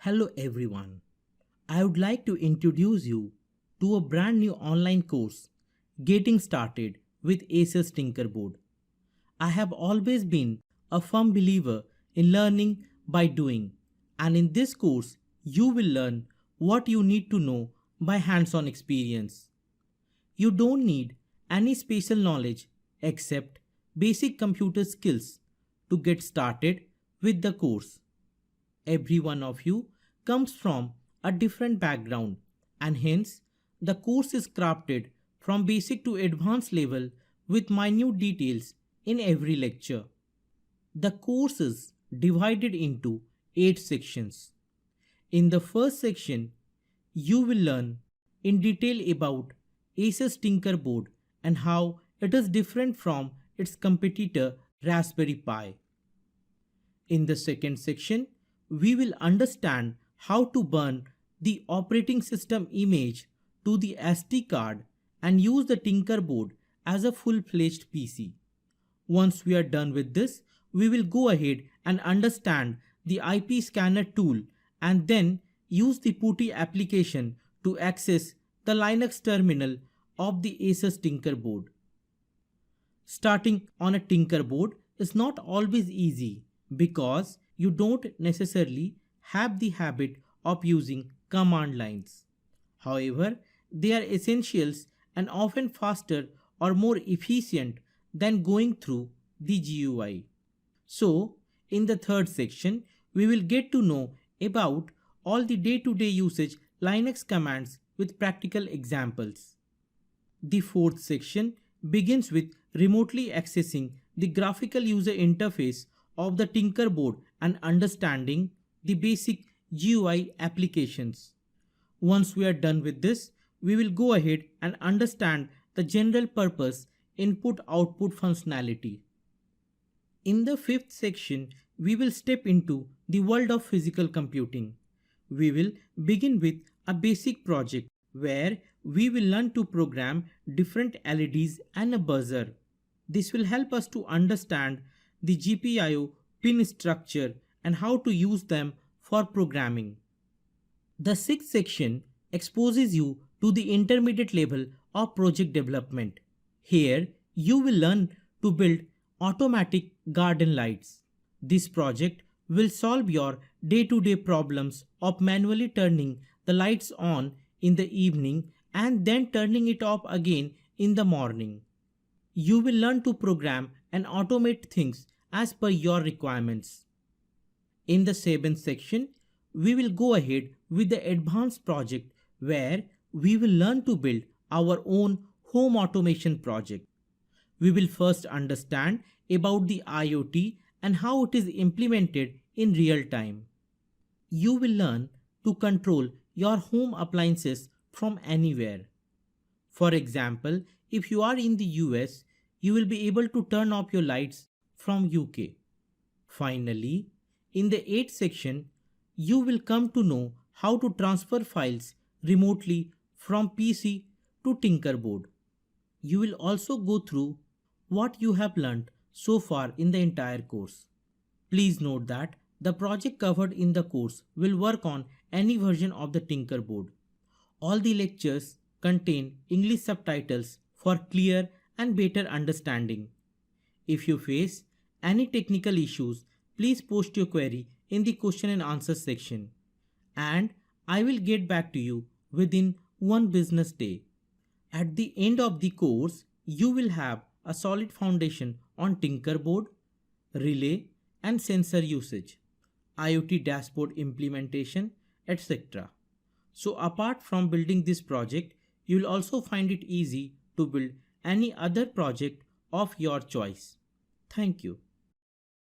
Hello everyone. I would like to introduce you to a brand new online course, Getting Started with Asus Tinkerboard. I have always been a firm believer in learning by doing, and in this course, you will learn what you need to know by hands-on experience. You don't need any special knowledge except basic computer skills to get started with the course. Every one of you comes from a different background, and hence the course is crafted from basic to advanced level with minute details in every lecture. The course is divided into 8 sections. In the first section, you will learn in detail about Asus Tinkerboard and how it is different from its competitor Raspberry Pi. In the second section, we will understand how to burn the operating system image to the SD card and use the Tinkerboard as a full-fledged PC. Once we are done with this, we will go ahead and understand the IP scanner tool and then use the PuTTY application to access the Linux terminal of the Asus Tinkerboard. Starting on a Tinkerboard is not always easy because you don't necessarily have the habit of using command lines. However, they are essentials and often faster or more efficient than going through the GUI. So, in the third section, we will get to know about all the day-to-day usage Linux commands with practical examples. The fourth section begins with remotely accessing the graphical user interface of the Tinkerboard and understanding the basic GUI applications. Once we are done with this, we will go ahead and understand the general purpose input-output functionality. In the fifth section, we will step into the world of physical computing. We will begin with a basic project where we will learn to program different LEDs and a buzzer. This will help us to understand the GPIO pin structure and how to use them for programming. The sixth section exposes you to the intermediate level of project development. Here, you will learn to build automatic garden lights. This project will solve your day-to-day problems of manually turning the lights on in the evening and then turning it off again in the morning. You will learn to program and automate things as per your requirements. In the seventh section, we will go ahead with the advanced project where we will learn to build our own home automation project. We will first understand about the IoT and how it is implemented in real time. You will learn to control your home appliances from anywhere. For example, if you are in the US, you will be able to turn off your lights from UK. Finally, in the 8th section, you will come to know how to transfer files remotely from PC to Tinkerboard. You will also go through what you have learned so far in the entire course. Please note that the project covered in the course will work on any version of the Tinkerboard. All the lectures contain English subtitles for clear and better understanding. If you face any technical issues, please post your query in the question and answer section, and I will get back to you within one business day. At the end of the course, you will have a solid foundation on Tinkerboard, relay and sensor usage, IoT dashboard implementation, etc. So apart from building this project, you will also find it easy to build any other project of your choice. Thank you.